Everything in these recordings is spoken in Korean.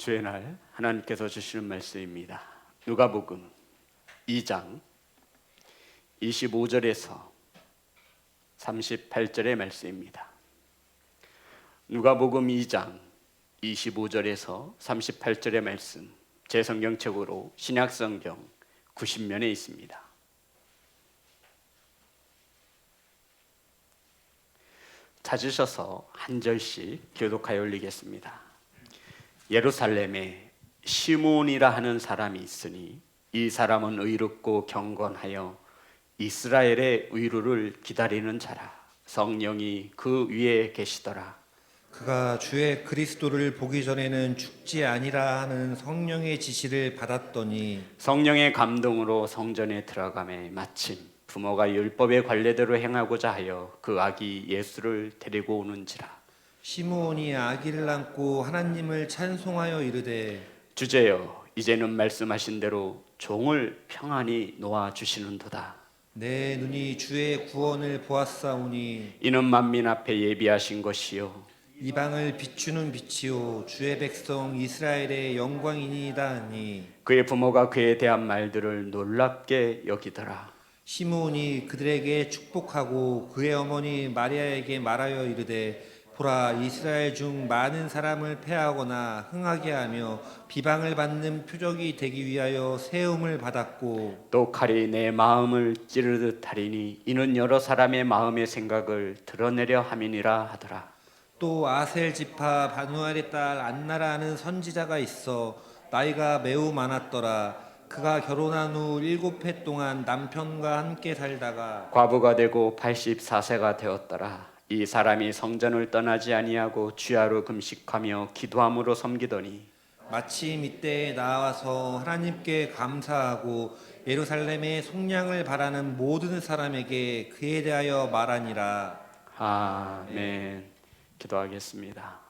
주의 날 하나님께서 주시는 말씀입니다. 누가복음 2장 25절에서 38절의 말씀입니다. 누가복음 2장 25절에서 38절의 말씀, 제 성경책으로 신약성경 90면에 있습니다. 찾으셔서 한 절씩 교독하여 올리겠습니다. 예루살렘에 시므온이라 하는 사람이 있으니 이 사람은 의롭고 경건하여 이스라엘의 의로를 기다리는 자라. 성령이 그 위에 계시더라. 그가 주의 그리스도를 보기 전에는 죽지 아니라 하는 성령의 지시를 받았더니 성령의 감동으로 성전에 들어가매 마침 부모가 율법의 관례대로 행하고자 하여 그 아기 예수를 데리고 오는지라. 시므온이 아기를 안고 하나님을 찬송하여 이르되 주제여, 이제는 말씀하신 대로 종을 평안히 놓아 주시는도다. 내 눈이 주의 구원을 보았사오니 이는 만민 앞에 예비하신 것이요 이방을 비추는 빛이요 주의 백성 이스라엘의 영광이니이다 하니 그의 부모가 그에 대한 말들을 놀랍게 여기더라. 시므온이 그들에게 축복하고 그의 어머니 마리아에게 말하여 이르되 보라, 이스라엘 중 많은 사람을 패하거나 흥하게 하며 비방을 받는 표적이 되기 위하여 세움을 받았고 또 칼이 내 마음을 찌르듯 하리니 이는 여러 사람의 마음의 생각을 드러내려 함이니라 하더라. 또 아셀 지파 바누엘의 딸 안나라 하는 선지자가 있어 나이가 매우 많았더라. 그가 결혼한 후 7해 동안 남편과 함께 살다가 과부가 되고 84세가 되었더라. 이 사람이 성전을 떠나지 아니하고 주야로 금식하며 기도함으로 섬기더니 마침 이때에 나와서 하나님께 감사하고 예루살렘의 속량을 바라는 모든 사람에게 그에 대하여 말하니라. 아멘. 기도하겠습니다.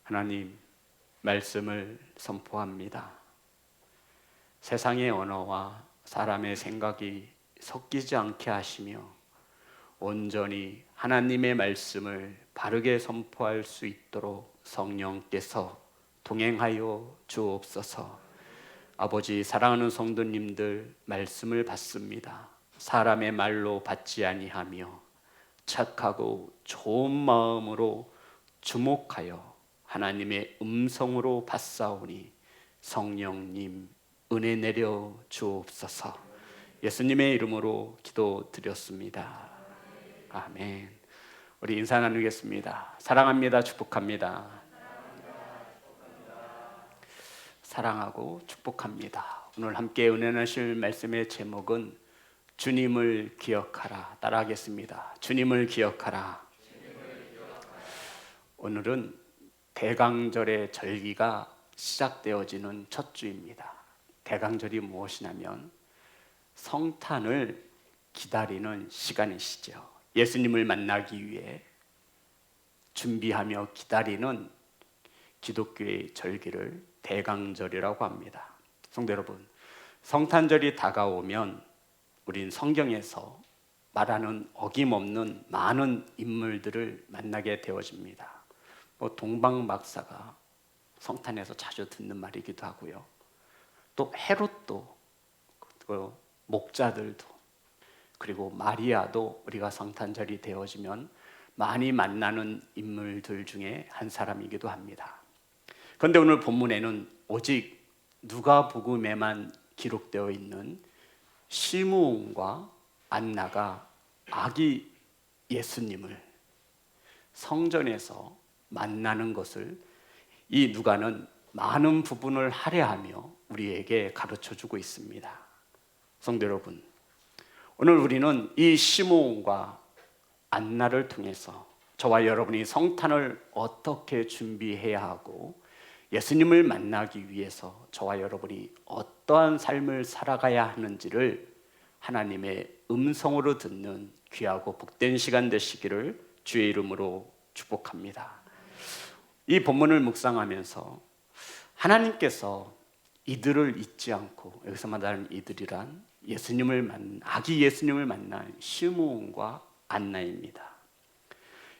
하나님, 말씀을 선포합니다. 세상의 언어와 사람의 생각이 섞이지 않게 하시며 온전히 하나님의 말씀을 바르게 선포할 수 있도록 성령께서 동행하여 주옵소서. 아버지, 사랑하는 성도님들 말씀을 받습니다. 사람의 말로 받지 아니하며 착하고 좋은 마음으로 주목하여 하나님의 음성으로 받사오니 성령님 은혜 내려 주옵소서. 예수님의 이름으로 기도드렸습니다. 아멘. 우리 인사 나누겠습니다. 사랑합니다. 축복합니다. 사랑하고 축복합니다. 오늘 함께 은혜 나실 말씀의 제목은 주님을 기억하라. 따라하겠습니다. 주님을 기억하라. 오늘은 대강절의 절기가 시작되어지는 첫 주입니다. 대강절이 무엇이냐면 성탄을 기다리는 시간이시죠. 예수님을 만나기 위해 준비하며 기다리는 기독교의 절기를 대강절이라고 합니다. 성도 여러분, 성탄절이 다가오면 우린 성경에서 말하는 어김없는 많은 인물들을 만나게 되어집니다. 동방 박사가 성탄에서 자주 듣는 말이기도 하고요. 또 헤롯도, 목자들도, 그리고 마리아도 우리가 성탄절이 되어지면 많이 만나는 인물들 중에 한 사람이기도 합니다. 그런데 오늘 본문에는 오직 누가복음에만 기록되어 있는 시므온과 안나가 아기 예수님을 성전에서 만나는 것을 이 누가는 많은 부분을 할애하며 우리에게 가르쳐주고 있습니다. 성도 여러분, 오늘 우리는 이 시므온과 안나를 통해서 저와 여러분이 성탄을 어떻게 준비해야 하고 예수님을 만나기 위해서 저와 여러분이 어떠한 삶을 살아가야 하는지를 하나님의 음성으로 듣는 귀하고 복된 시간 되시기를 주의 이름으로 축복합니다. 이 본문을 묵상하면서 하나님께서 이들을 잊지 않고, 여기서 말하는 이들이란 아기 예수님을 만난 시므온과 안나입니다.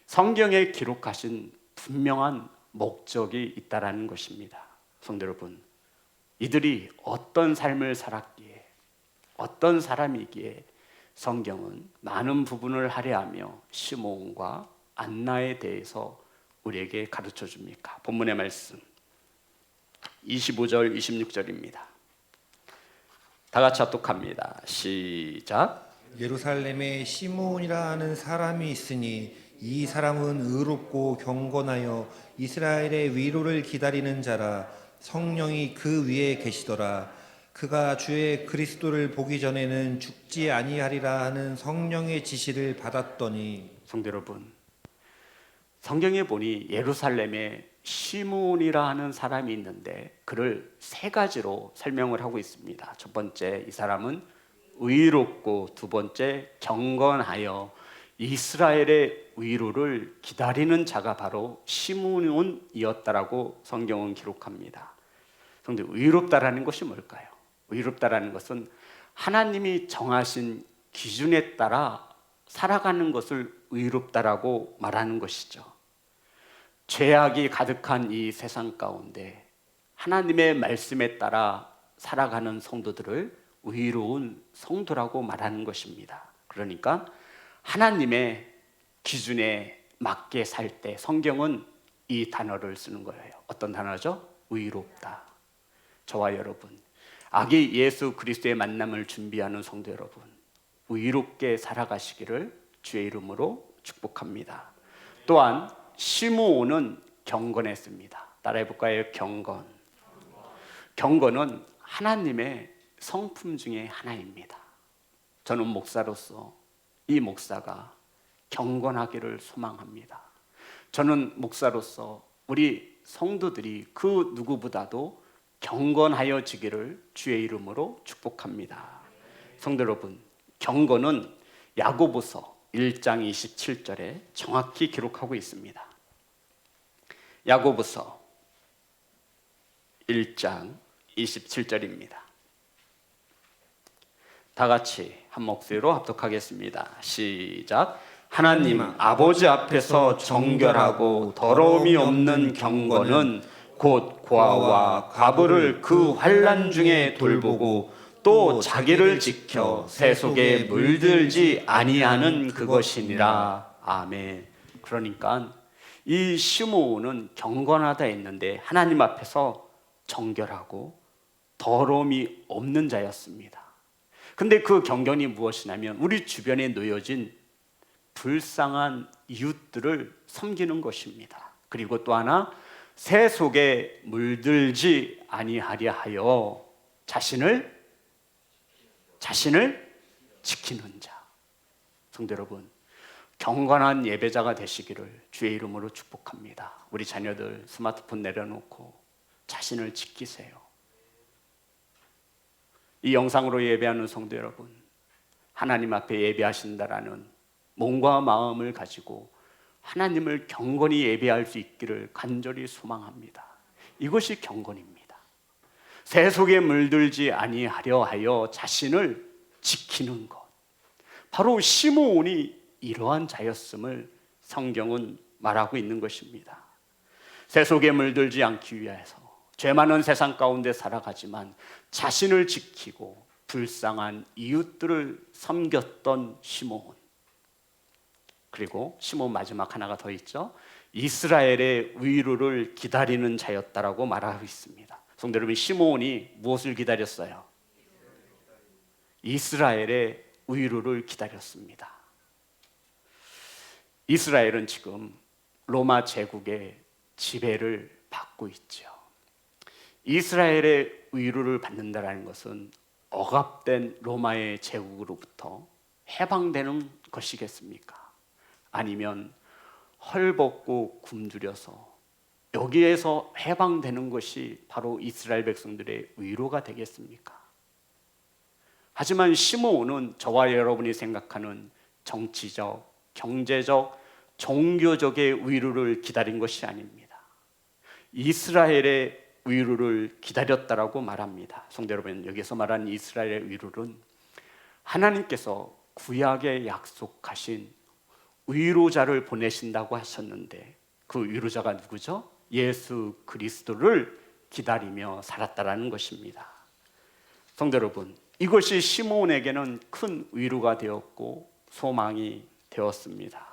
성경에 기록하신 분명한 목적이 있다라는 것입니다. 성도 여러분, 이들이 어떤 삶을 살았기에, 어떤 사람이기에 성경은 많은 부분을 할애하며 시므온과 안나에 대해서 우리에게 가르쳐 줍니까? 본문의 말씀 25절 26절입니다. 다 같이 합독합니다. 시작. 예루살렘에 시므온이라 하는 사람이 있으니 이 사람은 의롭고 경건하여 이스라엘의 위로를 기다리는 자라. 성령이 그 위에 계시더라. 그가 주의 그리스도를 보기 전에는 죽지 아니하리라 하는 성령의 지시를 받았더니. 성도 여러분, 성경에 보니 예루살렘에 시므온이라 하는 사람이 있는데 그를 세 가지로 설명을 하고 있습니다. 첫 번째, 이 사람은 의롭고, 두 번째, 경건하여 이스라엘의 위로를 기다리는 자가 바로 시므온이었다라고 성경은 기록합니다. 그런데 의롭다라는 것이 뭘까요? 의롭다라는 것은 하나님이 정하신 기준에 따라 살아가는 것을 의롭다라고 말하는 것이죠. 죄악이 가득한 이 세상 가운데 하나님의 말씀에 따라 살아가는 성도들을 의로운 성도라고 말하는 것입니다. 그러니까 하나님의 기준에 맞게 살 때 성경은 이 단어를 쓰는 거예요. 어떤 단어죠? 의롭다. 저와 여러분, 아기 예수 그리스도의 만남을 준비하는 성도 여러분, 의롭게 살아가시기를 주의 이름으로 축복합니다. 또한 시므온은 경건했습니다. 따라해 볼까요? 경건. 경건은 하나님의 성품 중에 하나입니다. 저는 목사로서 이 목사가 경건하기를 소망합니다. 저는 목사로서 우리 성도들이 그 누구보다도 경건하여지기를 주의 이름으로 축복합니다. 성도 여러분, 경건은 야고보서 1장 27절에 정확히 기록하고 있습니다. 야고보서 1장 27절입니다. 다 같이 한 목소리로 합독하겠습니다. 시작. 하나님 아버지 앞에서 정결하고 더러움이 없는 경건은 곧 고아와 과부를 그 환난 중에 돌보고 또 자기를 지켜 새 속에 물들지 아니하는 그것이니라. 아멘. 그러니까 이 시므온은 경건하다 했는데 하나님 앞에서 정결하고 더러움이 없는 자였습니다. 근데 그 경건이 무엇이냐면 우리 주변에 놓여진 불쌍한 이웃들을 섬기는 것입니다. 그리고 또 하나, 새 속에 물들지 아니하려 하여 자신을 지키는 자. 성도 여러분, 경건한 예배자가 되시기를 주의 이름으로 축복합니다. 우리 자녀들 스마트폰 내려놓고 자신을 지키세요. 이 영상으로 예배하는 성도 여러분, 하나님 앞에 예배하신다라는 몸과 마음을 가지고 하나님을 경건히 예배할 수 있기를 간절히 소망합니다. 이것이 경건입니다. 새 속에 물들지 아니하려 하여 자신을 지키는 것. 바로 시므온이 이러한 자였음을 성경은 말하고 있는 것입니다. 새 속에 물들지 않기 위해서 죄 많은 세상 가운데 살아가지만 자신을 지키고 불쌍한 이웃들을 섬겼던 시므온. 그리고 시므온 마지막 하나가 더 있죠. 이스라엘의 위로를 기다리는 자였다라고 말하고 있습니다. 성도 여러분, 시므온이 무엇을 기다렸어요? 이스라엘의 위로를 기다렸습니다. 이스라엘은 지금 로마 제국의 지배를 받고 있죠. 이스라엘의 위로를 받는다는 것은 억압된 로마의 제국으로부터 해방되는 것이겠습니까? 아니면 헐벗고 굶주려서 여기에서 해방되는 것이 바로 이스라엘 백성들의 위로가 되겠습니까? 하지만 시므온은 저와 여러분이 생각하는 정치적, 경제적, 종교적의 위로를 기다린 것이 아닙니다. 이스라엘의 위로를 기다렸다라고 말합니다. 성도 여러분, 여기서 말하는 이스라엘의 위로는 하나님께서 구약에 약속하신 위로자를 보내신다고 하셨는데 그 위로자가 누구죠? 예수 그리스도를 기다리며 살았다라는 것입니다. 성도 여러분, 이것이 시므온에게는 큰 위로가 되었고 소망이 되었습니다.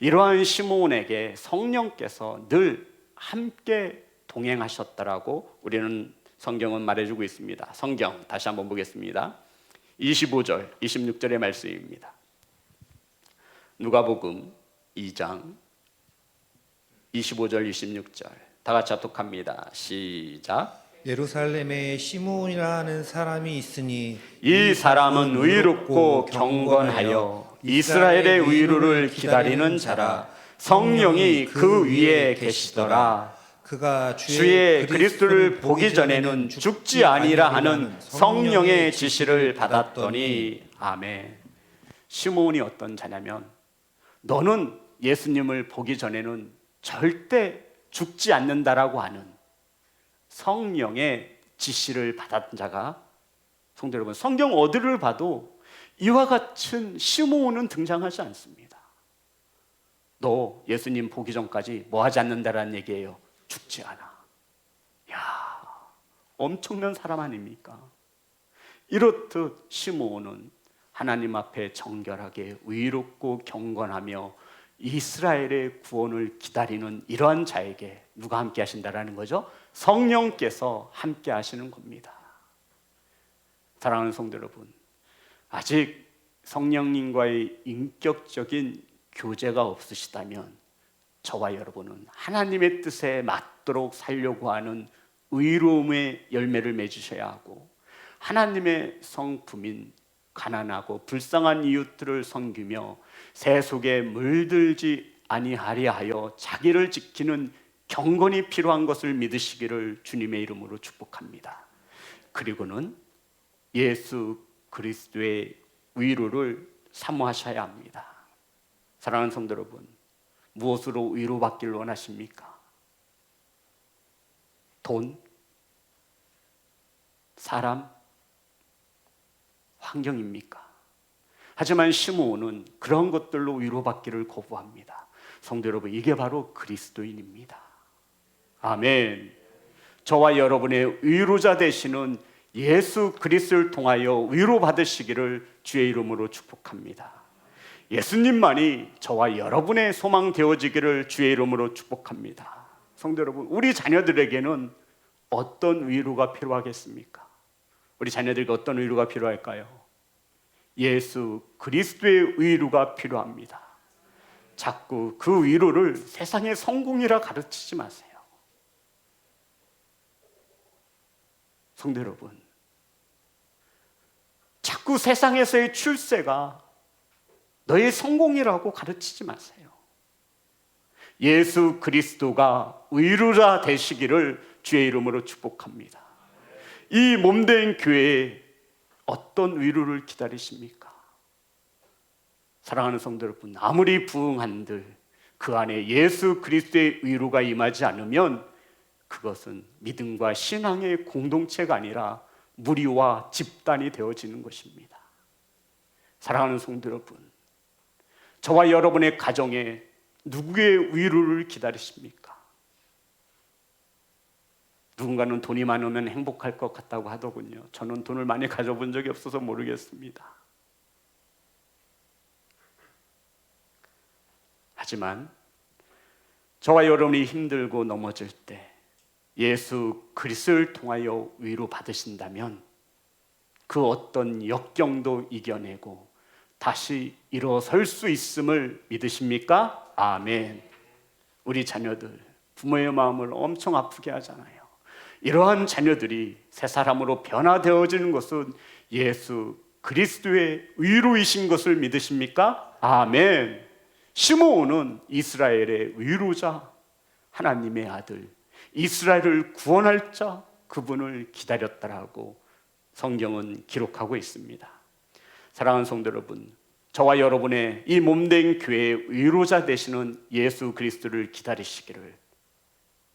이러한 시므온에게 성령께서 늘 함께 동행하셨다라고 우리는 성경은 말해주고 있습니다. 성경 다시 한번 보겠습니다. 25절, 26절의 말씀입니다. 누가복음 2장 25절, 26절 다 같이 합독합니다. 시작. 예루살렘에 시므온이라는 사람이 있으니 이 사람은 의롭고 경건하여 이스라엘의 의로를 기다리는 자라. 성령이 그 위에 계시더라. 그가 주의 그리스도를 보기 전에는 죽지 아니라 하는 성령의 지시를 받았더니. 아멘. 시므온이 어떤 자냐면 너는 예수님을 보기 전에는 절대 죽지 않는다라고 하는 성령의 지시를 받았던 자가, 성도 여러분, 성경 어디를 봐도 이와 같은 시므온은 등장하지 않습니다. 너 예수님 보기 전까지 뭐 하지 않는다라는 얘기예요. 죽지 않아. 야, 엄청난 사람 아닙니까? 이렇듯 시므온은 하나님 앞에 정결하게 의롭고 경건하며 이스라엘의 구원을 기다리는 이러한 자에게 누가 함께 하신다라는 거죠? 성령께서 함께 하시는 겁니다. 사랑하는 성도 여러분, 아직 성령님과의 인격적인 교제가 없으시다면 저와 여러분은 하나님의 뜻에 맞도록 살려고 하는 의로움의 열매를 맺으셔야 하고, 하나님의 성품인 가난하고 불쌍한 이웃들을 섬기며 새 속에 물들지 아니하려 하여 자기를 지키는 경건이 필요한 것을 믿으시기를 주님의 이름으로 축복합니다. 그리고는 예수 그리스도의 위로를 사모하셔야 합니다. 사랑하는 성도 여러분, 무엇으로 위로받기를 원하십니까? 돈? 사람? 환경입니까? 하지만 시므온은 그런 것들로 위로받기를 거부합니다. 성도 여러분, 이게 바로 그리스도인입니다. 아멘. 저와 여러분의 위로자 되시는 예수 그리스도를 통하여 위로받으시기를 주의 이름으로 축복합니다. 예수님만이 저와 여러분의 소망 되어지기를 주의 이름으로 축복합니다. 성도 여러분, 우리 자녀들에게는 어떤 위로가 필요하겠습니까? 우리 자녀들에게 어떤 위로가 필요할까요? 예수 그리스도의 위로가 필요합니다. 자꾸 그 위로를 세상의 성공이라 가르치지 마세요. 성도 여러분, 자꾸 세상에서의 출세가 너의 성공이라고 가르치지 마세요. 예수 그리스도가 위로자 되시기를 주의 이름으로 축복합니다. 이 몸된 교회에 어떤 위로를 기다리십니까? 사랑하는 성도 여러분, 아무리 부흥한들 그 안에 예수 그리스도의 위로가 임하지 않으면 그것은 믿음과 신앙의 공동체가 아니라 무리와 집단이 되어지는 것입니다. 사랑하는 성도 여러분, 저와 여러분의 가정에 누구의 위로를 기다리십니까? 누군가는 돈이 많으면 행복할 것 같다고 하더군요. 저는 돈을 많이 가져본 적이 없어서 모르겠습니다. 하지만 저와 여러분이 힘들고 넘어질 때 예수 그리스도를 통하여 위로 받으신다면 그 어떤 역경도 이겨내고 다시 일어설 수 있음을 믿으십니까? 아멘. 우리 자녀들, 부모의 마음을 엄청 아프게 하잖아요. 이러한 자녀들이 새 사람으로 변화되어지는 것은 예수 그리스도의 위로이신 것을 믿으십니까? 아멘. 시므온은 이스라엘의 위로자, 하나님의 아들, 이스라엘을 구원할 자, 그분을 기다렸다라고 성경은 기록하고 있습니다. 사랑하는 성도 여러분, 저와 여러분의 이 몸된 교회의 위로자 되시는 예수 그리스도를 기다리시기를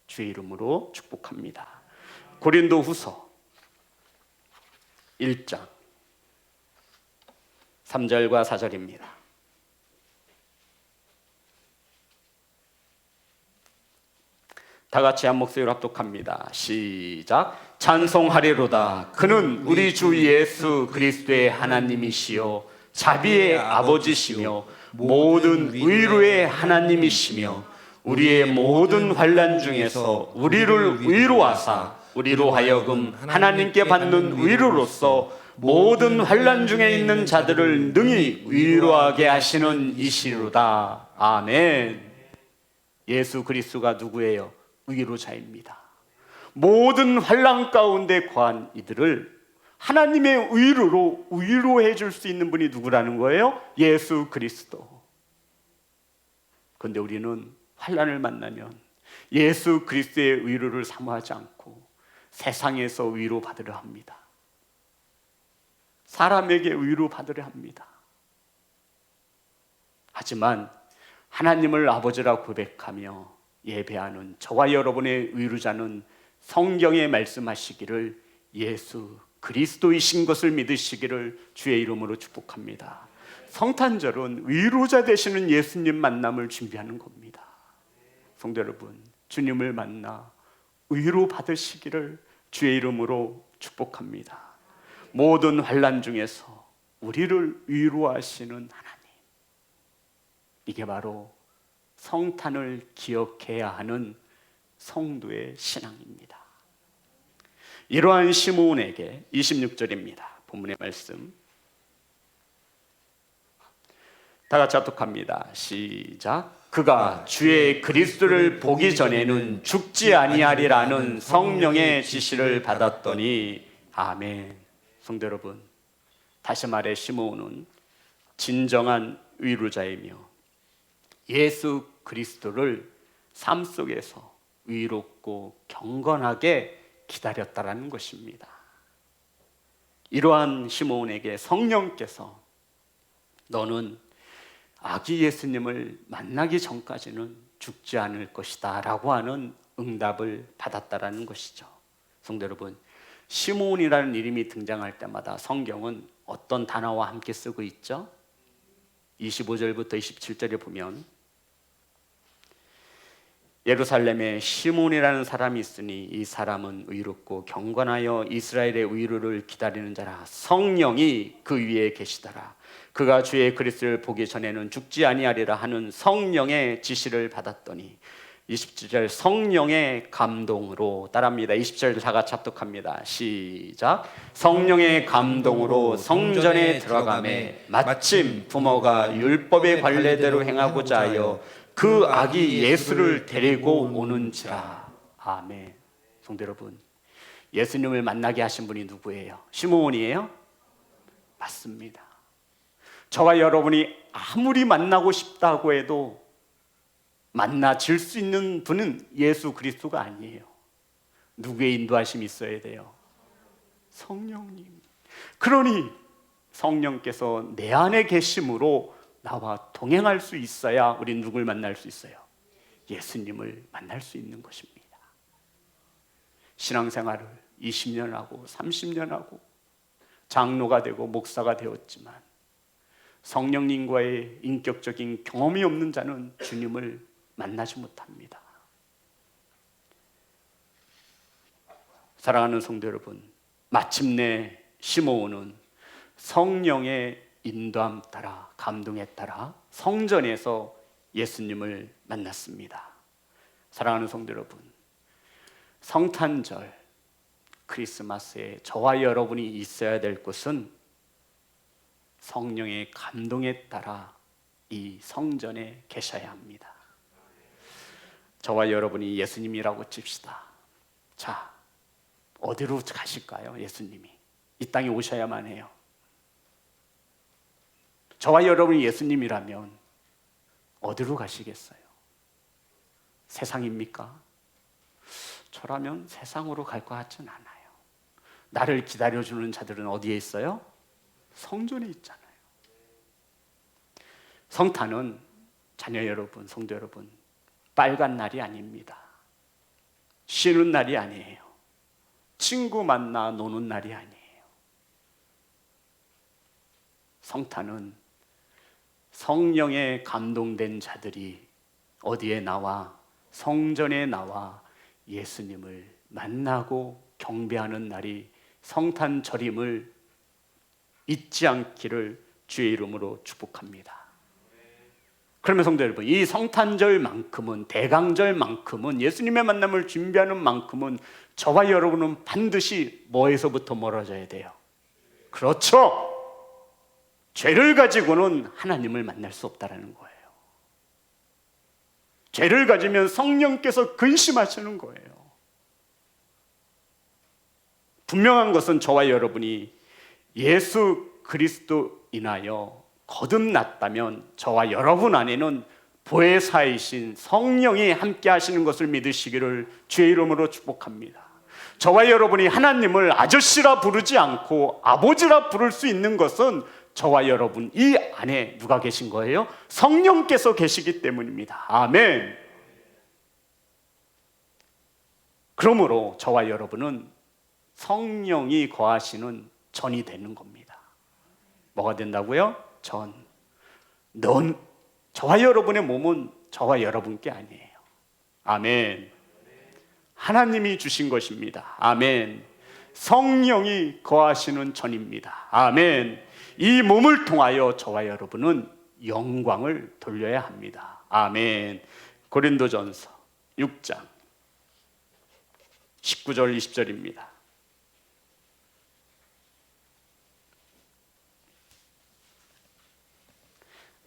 주의 이름으로 축복합니다. 고린도후서 1장 3절과 4절입니다. 다 같이 한 목소리로 합독합니다. 시작. 찬송하리로다. 그는 우리 주 예수 그리스도의 하나님이시요 자비의 아버지시며 모든 의로의 하나님이시며 우리의 모든 환난 중에서 우리를 위로하사 우리로 하여금 하나님께 받는 위로로서 모든 환난 중에 있는 자들을 능히 위로하게 하시는 이시로다. 아멘. 예수 그리스도가 누구예요? 위로자입니다. 모든 환난 가운데 거한 이들을 하나님의 위로로 위로해 줄 수 있는 분이 누구라는 거예요? 예수 그리스도. 그런데 우리는 환난을 만나면 예수 그리스도의 위로를 사모하지 않고 세상에서 위로받으려 합니다. 사람에게 위로받으려 합니다. 하지만 하나님을 아버지라 고백하며 예배하는 저와 여러분의 위로자는 성경에 말씀하시기를 예수 그리스도이신 것을 믿으시기를 주의 이름으로 축복합니다. 성탄절은 위로자 되시는 예수님 만남을 준비하는 겁니다. 성도 여러분, 주님을 만나 위로 받으시기를 주의 이름으로 축복합니다. 모든 환난 중에서 우리를 위로하시는 하나님, 이게 바로 성탄을 기억해야 하는 성도의 신앙입니다. 이러한 시므온에게 26절입니다. 본문의 말씀 다 같이 합독합니다. 시작. 그가 주의 그리스도를 보기 전에는 죽지 아니하리라는 성령의 지시를 받았더니 아멘. 성도 여러분, 다시 말해 시므온은 진정한 위로자이며 예수 그리스도를 삶 속에서 위롭고 경건하게 기다렸다라는 것입니다. 이러한 시므온에게 성령께서 너는 아기 예수님을 만나기 전까지는 죽지 않을 것이다 라고 하는 응답을 받았다라는 것이죠. 성도 여러분, 시므온이라는 이름이 등장할 때마다 성경은 어떤 단어와 함께 쓰고 있죠? 25절부터 27절에 보면 예루살렘에 시므온이라는 사람이 있으니 이 사람은 의롭고 경건하여 이스라엘의 위로를 기다리는 자라. 성령이 그 위에 계시더라. 그가 주의 그리스도를 보기 전에는 죽지 아니하리라 하는 성령의 지시를 받았더니 27절 성령의 감동으로 따라합니다. 20절 다 같이 합독합니다. 시작. 성령의 감동으로 성전에 들어가매 마침 부모가 율법의 관례대로 행하고자 하여 그 아기 예수를 데리고 오는지라. 아멘. 성도 여러분, 예수님을 만나게 하신 분이 누구예요? 시므온이에요? 맞습니다. 저와 여러분이 아무리 만나고 싶다고 해도 만나질 수 있는 분은 예수 그리스도가 아니에요. 누구의 인도하심이 있어야 돼요? 성령님. 그러니 성령께서 내 안에 계심으로 나와 동행할 수 있어야 우린 누굴 만날 수 있어요? 예수님을 만날 수 있는 것입니다. 신앙생활을 20년 하고 30년 하고 장로가 되고 목사가 되었지만 성령님과의 인격적인 경험이 없는 자는 주님을 만나지 못합니다. 사랑하는 성도 여러분, 마침내 시므온은 성령의 인도함 따라 감동에 따라 성전에서 예수님을 만났습니다. 사랑하는 성도 여러분, 성탄절 크리스마스에 저와 여러분이 있어야 될 곳은 성령의 감동에 따라 이 성전에 계셔야 합니다. 저와 여러분이 예수님이라고 칩시다. 자, 어디로 가실까요? 예수님이 이 땅에 오셔야만 해요. 저와 여러분이 예수님이라면 어디로 가시겠어요? 세상입니까? 저라면 세상으로 갈 것 같진 않아요. 나를 기다려주는 자들은 어디에 있어요? 성전에 있잖아요. 성탄은 자녀 여러분, 성도 여러분, 빨간 날이 아닙니다. 쉬는 날이 아니에요. 친구 만나 노는 날이 아니에요. 성탄은 성령에 감동된 자들이 어디에 나와? 성전에 나와 예수님을 만나고 경배하는 날이 성탄절임을 잊지 않기를 주의 이름으로 축복합니다. 그러면 성도 여러분, 이 성탄절만큼은, 대강절만큼은, 예수님의 만남을 준비하는 만큼은 저와 여러분은 반드시 뭐에서부터 멀어져야 돼요? 그렇죠. 죄를 가지고는 하나님을 만날 수 없다는 거예요. 죄를 가지면 성령께서 근심하시는 거예요. 분명한 것은 저와 여러분이 예수 그리스도 인하여 거듭났다면 저와 여러분 안에는 보혜사이신 성령이 함께 하시는 것을 믿으시기를 주의 이름으로 축복합니다. 저와 여러분이 하나님을 아저씨라 부르지 않고 아버지라 부를 수 있는 것은 저와 여러분 이 안에 누가 계신 거예요? 성령께서 계시기 때문입니다. 아멘. 그러므로 저와 여러분은 성령이 거하시는 전이 되는 겁니다. 뭐가 된다고요? 전. 저와 여러분의 몸은 저와 여러분께 아니에요. 아멘. 하나님이 주신 것입니다. 아멘. 성령이 거하시는 전입니다. 아멘. 이 몸을 통하여 저와 여러분은 영광을 돌려야 합니다. 아멘. 고린도전서 6장 19절 20절입니다.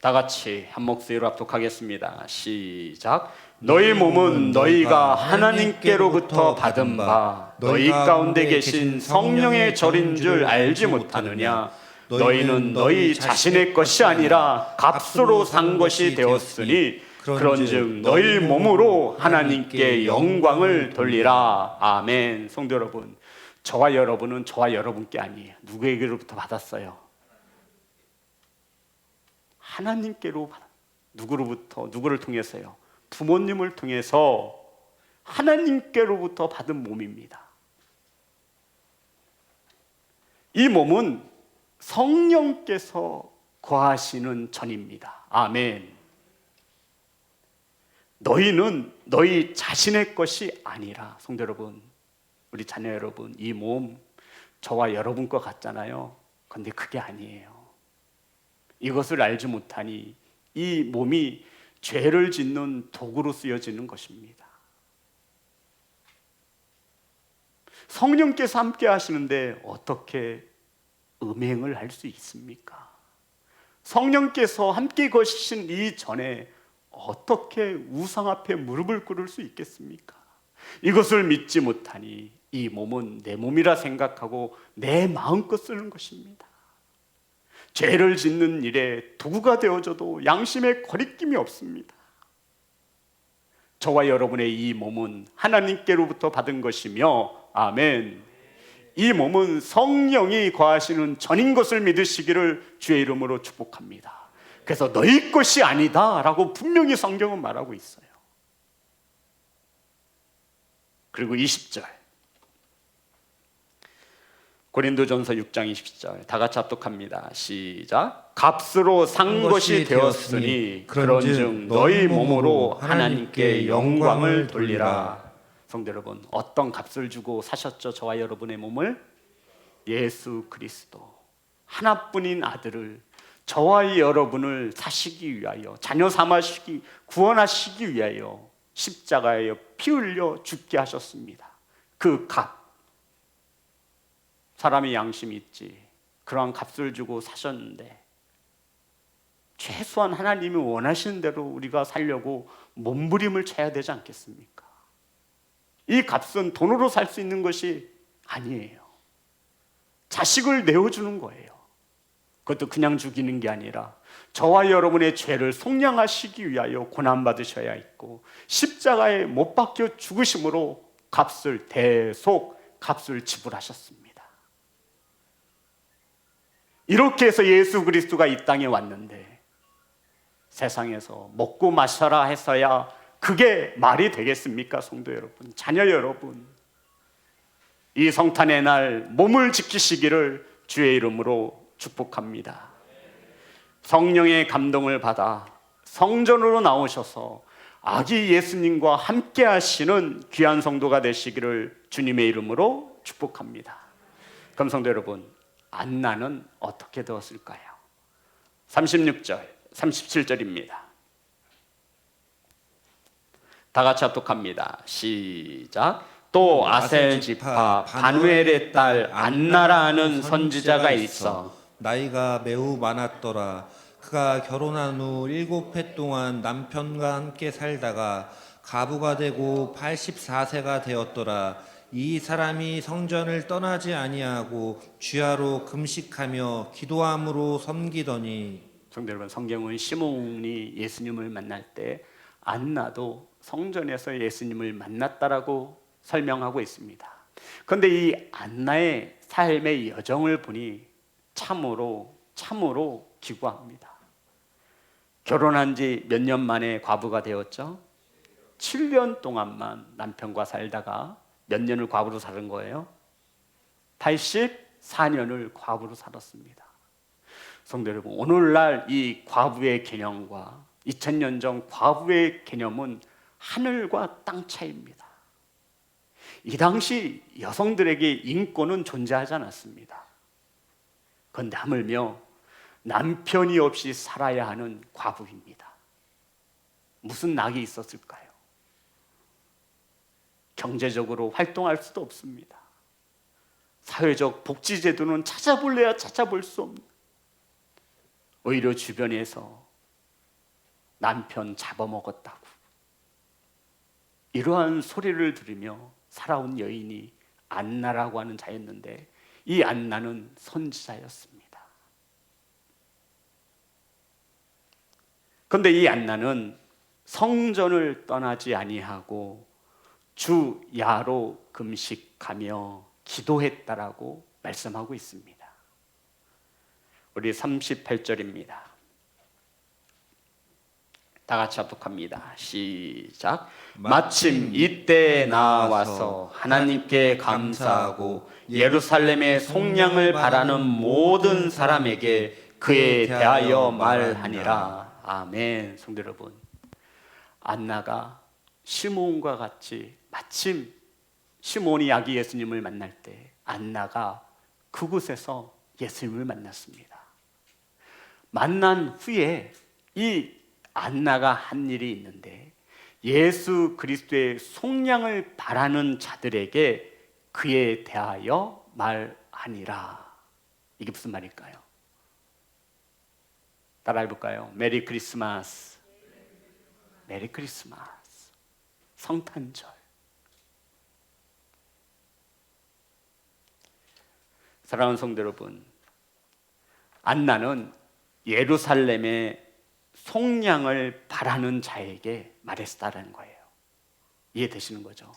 다 같이 한 목소리로 합독하겠습니다. 시작. 너희 몸은 너희가 하나님께로부터 받은 바 너희 가운데 계신 성령의 절인 줄 알지 못하느냐? 너희는 너희 자신의 것이 아니라 값으로 산 것이 되었으니 그런즉 너희 몸으로 하나님께 영광을 돌리라. 아멘. 성도 여러분, 저와 여러분은 저와 여러분께 아니에요. 누구에게로부터 받았어요? 하나님께로 받았어요. 누구로부터? 누구를 통해서요? 부모님을 통해서 하나님께로부터 받은 몸입니다. 이 몸은 성령께서 거하시는 전입니다. 아멘. 너희는 너희 자신의 것이 아니라, 성도 여러분, 우리 자녀 여러분, 이 몸 저와 여러분 것 같잖아요. 그런데 그게 아니에요. 이것을 알지 못하니 이 몸이 죄를 짓는 도구로 쓰여지는 것입니다. 성령께서 함께 하시는데 어떻게 음행을 할 수 있습니까? 성령께서 함께 거시신 이 전에 어떻게 우상 앞에 무릎을 꿇을 수 있겠습니까? 이것을 믿지 못하니 이 몸은 내 몸이라 생각하고 내 마음껏 쓰는 것입니다. 죄를 짓는 일에 도구가 되어져도 양심에 거리낌이 없습니다. 저와 여러분의 이 몸은 하나님께로부터 받은 것이며, 아멘. 이 몸은 성령이 거하시는 전인 것을 믿으시기를 주의 이름으로 축복합니다. 그래서 너희 것이 아니다 라고 분명히 성경은 말하고 있어요. 그리고 20절, 고린도전서 6장 20절 다 같이 합독합니다. 시작. 값으로 산 것이 되었으니 그런즉 너희 몸으로 하나님께 영광을 돌리라. 성도 여러분, 어떤 값을 주고 사셨죠? 저와 여러분의 몸을? 예수 그리스도 하나뿐인 아들을 저와 여러분을 사시기 위하여, 자녀 삼으시기, 구원하시기 위하여 십자가에 피 흘려 죽게 하셨습니다. 그 값, 사람이 양심이 있지, 그러한 값을 주고 사셨는데 최소한 하나님이 원하시는 대로 우리가 살려고 몸부림을 쳐야 되지 않겠습니까? 이 값은 돈으로 살 수 있는 것이 아니에요. 자식을 내어주는 거예요. 그것도 그냥 죽이는 게 아니라 저와 여러분의 죄를 속량하시기 위하여 고난받으셔야 했고 십자가에 못 박혀 죽으심으로 대속 값을 지불하셨습니다. 이렇게 해서 예수 그리스도가 이 땅에 왔는데 세상에서 먹고 마셔라 해서야 그게 말이 되겠습니까? 성도 여러분, 자녀 여러분, 이 성탄의 날 몸을 지키시기를 주의 이름으로 축복합니다. 성령의 감동을 받아 성전으로 나오셔서 아기 예수님과 함께 하시는 귀한 성도가 되시기를 주님의 이름으로 축복합니다. 그럼 성도 여러분, 안나는 어떻게 되었을까요? 36절, 37절입니다. 다 같이 합독합니다. 시작. 또 아셀 지파 바누엘의 딸 안나라는 선지자가 있어 나이가 매우 많았더라. 그가 결혼한 후 7해 동안 남편과 함께 살다가 가부가 되고 84세가 되었더라. 이 사람이 성전을 떠나지 아니하고 주야로 금식하며 기도함으로 섬기더니. 성도 여러분, 성경은 시몬이 예수님을 만날 때 안나도 성전에서 예수님을 만났다라고 설명하고 있습니다. 그런데 이 안나의 삶의 여정을 보니 참으로 기구합니다. 결혼한 지 몇 년 만에 과부가 되었죠? 7년 동안만 남편과 살다가 몇 년을 과부로 사는 거예요? 84년을 과부로 살았습니다. 성도 여러분, 오늘날 이 과부의 개념과 2000년 전 과부의 개념은 하늘과 땅 차이입니다. 이 당시 여성들에게 인권은 존재하지 않았습니다. 그런데 하물며 남편이 없이 살아야 하는 과부입니다. 무슨 낙이 있었을까요? 경제적으로 활동할 수도 없습니다. 사회적 복지제도는 찾아볼래야 찾아볼 수 없는, 오히려 주변에서 남편 잡아먹었다고 이러한 소리를 들으며 살아온 여인이 안나라고 하는 자였는데, 이 안나는 선지자였습니다. 그런데 이 안나는 성전을 떠나지 아니하고 주야로 금식하며 기도했다라고 말씀하고 있습니다. 우리 38절입니다. 다 같이 합독합니다. 시작. 마침 이때에 나와서 하나님께 감사하고 예루살렘의 속량을 바라는 모든 사람에게 그에 대하여 말하니라. 아멘. 성도 여러분, 안나가 시몬과 같이 마침 시몬이 아기 예수님을 만날 때 안나가 그곳에서 예수님을 만났습니다. 만난 후에 이 안나가 한 일이 있는데, 예수 그리스도의 속량을 바라는 자들에게 그에 대하여 말하니라. 이게 무슨 말일까요? 따라 해볼까요? 메리 크리스마스. 메리 크리스마스. 성탄절. 사랑하는 성도 여러분, 안나는 예루살렘의 속량을 바라는 자에게 말했다라는 거예요. 이해되시는 거죠?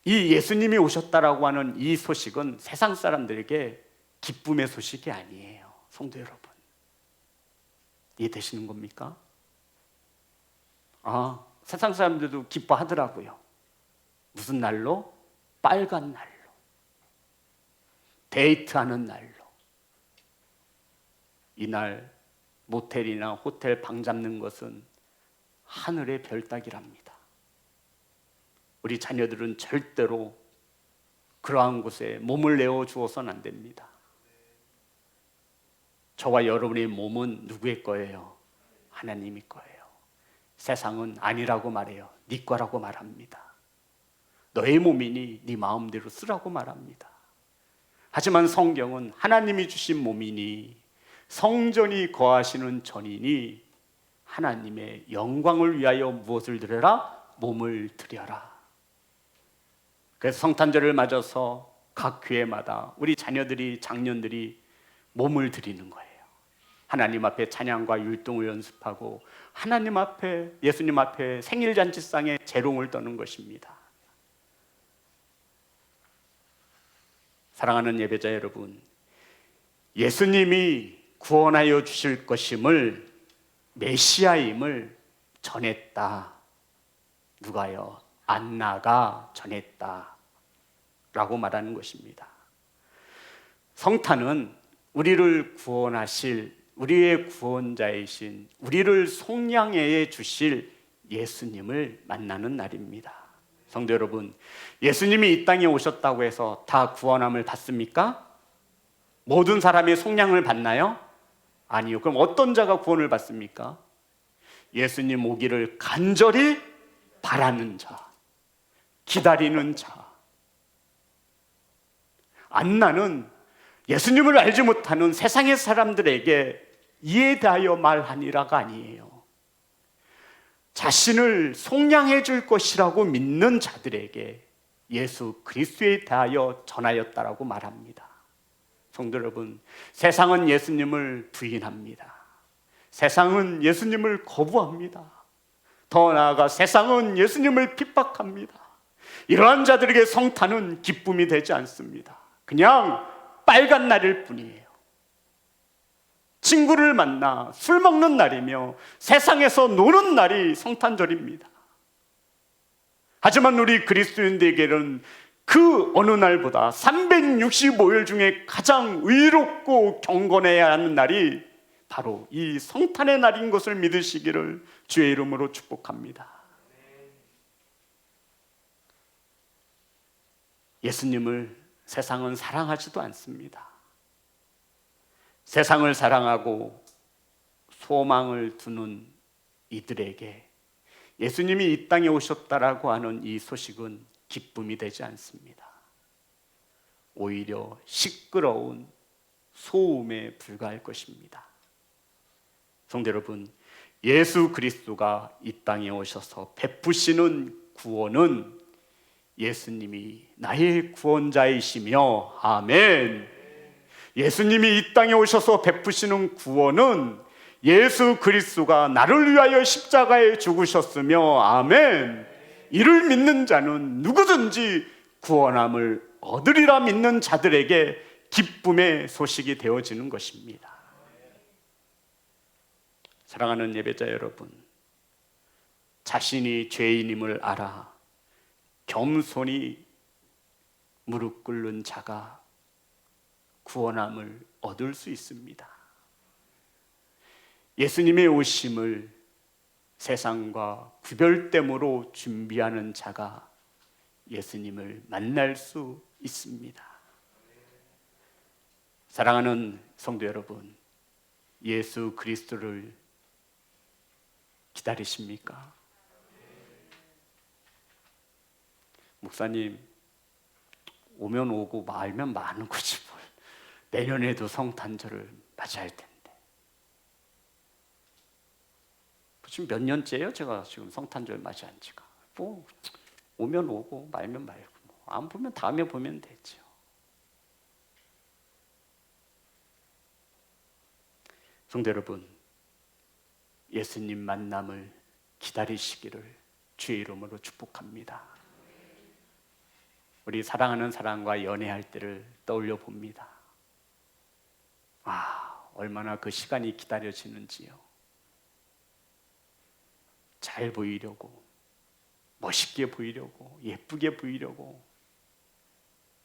이 예수님이 오셨다라고 하는 이 소식은 세상 사람들에게 기쁨의 소식이 아니에요. 성도 여러분, 이해되시는 겁니까? 세상 사람들도 기뻐하더라고요. 무슨 날로? 빨간 날로, 데이트하는 날로. 이날 모텔이나 호텔 방 잡는 것은 하늘의 별 따기랍니다. 우리 자녀들은 절대로 그러한 곳에 몸을 내어 주어서는 안 됩니다. 저와 여러분의 몸은 누구의 거예요? 하나님의 거예요. 세상은 아니라고 말해요. 네 거라고 말합니다. 너의 몸이니 네 마음대로 쓰라고 말합니다. 하지만 성경은 하나님이 주신 몸이니 성전이 거하시는 전이니 하나님의 영광을 위하여 무엇을 드려라? 몸을 드려라. 그래서 성탄절을 맞아서 각 교회마다 우리 자녀들이, 장년들이 몸을 드리는 거예요. 하나님 앞에 찬양과 율동을 연습하고 하나님 앞에, 예수님 앞에 생일잔치상에 재롱을 떠는 것입니다. 사랑하는 예배자 여러분, 예수님이 구원하여 주실 것임을, 메시아임을 전했다. 누가요? 안나가 전했다 라고 말하는 것입니다. 성탄은 우리를 구원하실, 우리의 구원자이신, 우리를 속량해 주실 예수님을 만나는 날입니다. 성도 여러분, 예수님이 이 땅에 오셨다고 해서 다 구원함을 받습니까? 모든 사람이 속량을 받나요? 아니요. 그럼 어떤 자가 구원을 받습니까? 예수님 오기를 간절히 바라는 자, 기다리는 자. 안나는 예수님을 알지 못하는 세상의 사람들에게 이에 대하여 말하니라가 아니에요. 자신을 속량해 줄 것이라고 믿는 자들에게 예수 그리스도에 대하여 전하였다라고 말합니다. 성도 여러분, 세상은 예수님을 부인합니다. 세상은 예수님을 거부합니다. 더 나아가 세상은 예수님을 핍박합니다. 이러한 자들에게 성탄은 기쁨이 되지 않습니다. 그냥 빨간 날일 뿐이에요. 친구를 만나 술 먹는 날이며 세상에서 노는 날이 성탄절입니다. 하지만 우리 그리스도인들에게는 그 어느 날보다 365일 중에 가장 의롭고 경건해야 하는 날이 바로 이 성탄의 날인 것을 믿으시기를 주의 이름으로 축복합니다. 예수님을 세상은 사랑하지도 않습니다. 세상을 사랑하고 소망을 두는 이들에게 예수님이 이 땅에 오셨다라고 하는 이 소식은 기쁨이 되지 않습니다. 오히려 시끄러운 소음에 불과할 것입니다. 성도 여러분, 예수 그리스도가 이 땅에 오셔서 베푸시는 구원은 예수님이 나의 구원자이시며, 아멘. 예수님이 이 땅에 오셔서 베푸시는 구원은 예수 그리스도가 나를 위하여 십자가에 죽으셨으며, 아멘. 이를 믿는 자는 누구든지 구원함을 얻으리라 믿는 자들에게 기쁨의 소식이 되어지는 것입니다. 사랑하는 예배자 여러분, 자신이 죄인임을 알아 겸손히 무릎 꿇는 자가 구원함을 얻을 수 있습니다. 예수님의 오심을 세상과 구별됨으로 준비하는 자가 예수님을 만날 수 있습니다. 사랑하는 성도 여러분, 예수 그리스도를 기다리십니까? 목사님, 오면 오고 말면 많은 거지 뭘. 내년에도 성탄절을 맞이할 텐데. 지금 몇 년째예요? 제가 지금 성탄절 맞이한 지가. 뭐 오면 오고 말면 말고, 안 보면 다음에 보면 되죠. 성도 여러분, 예수님 만남을 기다리시기를 주의 이름으로 축복합니다. 우리 사랑하는 사람과 연애할 때를 떠올려 봅니다. 얼마나 그 시간이 기다려지는지요. 잘 보이려고, 멋있게 보이려고, 예쁘게 보이려고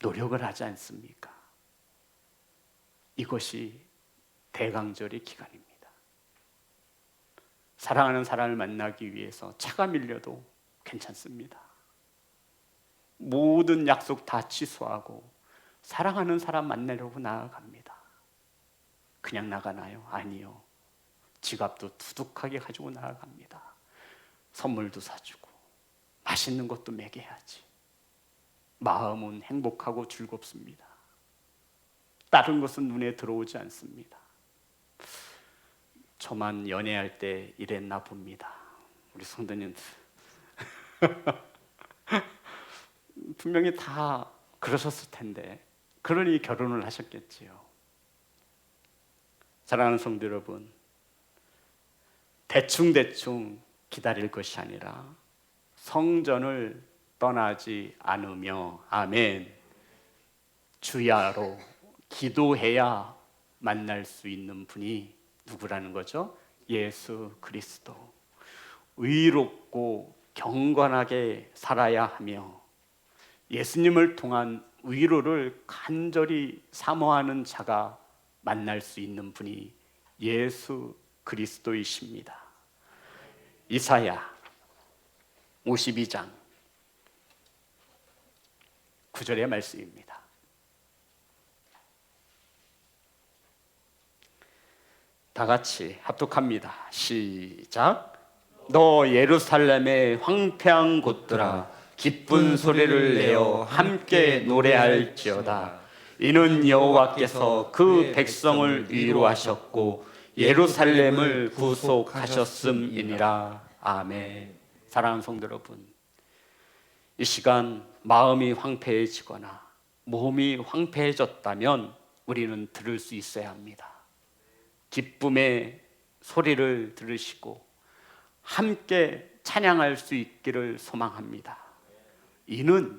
노력을 하지 않습니까? 이것이 대강절의 기간입니다. 사랑하는 사람을 만나기 위해서 차가 밀려도 괜찮습니다. 모든 약속 다 취소하고 사랑하는 사람 만나려고 나아갑니다. 그냥 나가나요? 아니요. 지갑도 두둑하게 가지고 나아갑니다. 선물도 사주고 맛있는 것도 먹여야지. 마음은 행복하고 즐겁습니다. 다른 것은 눈에 들어오지 않습니다. 저만 연애할 때 이랬나 봅니다. 우리 성도님 분명히 다 그러셨을 텐데, 그러니 결혼을 하셨겠지요. 사랑하는 성도 여러분, 대충 기다릴 것이 아니라 성전을 떠나지 않으며, 아멘, 주야로 기도해야 만날 수 있는 분이 누구라는 거죠? 예수 그리스도. 의롭고 경건하게 살아야 하며 예수님을 통한 위로를 간절히 사모하는 자가 만날 수 있는 분이 예수 그리스도이십니다. 이사야 52장 9절의 말씀입니다. 다 같이 합독합니다. 시작. 너 예루살렘의 황폐한 곳들아 기쁜 소리를 내어 함께 노래할지어다. 이는 여호와께서 그 백성을 위로하셨고 예루살렘을 구속하셨음이니라. 아멘. 사랑하는 성도 여러분, 이 시간 마음이 황폐해지거나 몸이 황폐해졌다면 우리는 들을 수 있어야 합니다. 기쁨의 소리를 들으시고 함께 찬양할 수 있기를 소망합니다. 이는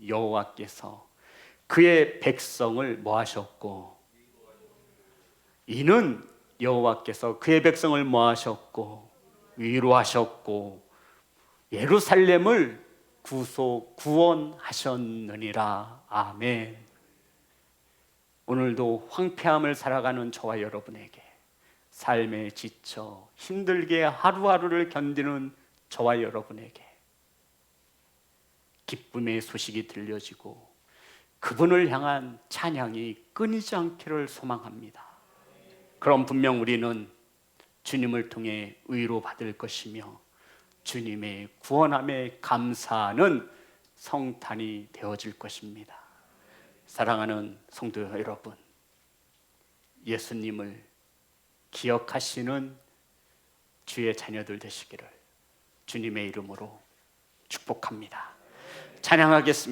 여호와께서 그의 백성을 뭐 하셨고, 이는 여호와께서 그의 백성을 뭐 하셨고 위로하셨고 예루살렘을 구원하셨느니라. 아멘. 오늘도 황폐함을 살아가는 저와 여러분에게, 삶에 지쳐 힘들게 하루하루를 견디는 저와 여러분에게 기쁨의 소식이 들려지고 그분을 향한 찬양이 끊이지 않기를 소망합니다. 그럼 분명 우리는 주님을 통해 위로받을 것이며 주님의 구원함에 감사하는 성탄이 되어질 것입니다. 사랑하는 성도 여러분, 예수님을 기억하시는 주의 자녀들 되시기를 주님의 이름으로 축복합니다. 찬양하겠습니다.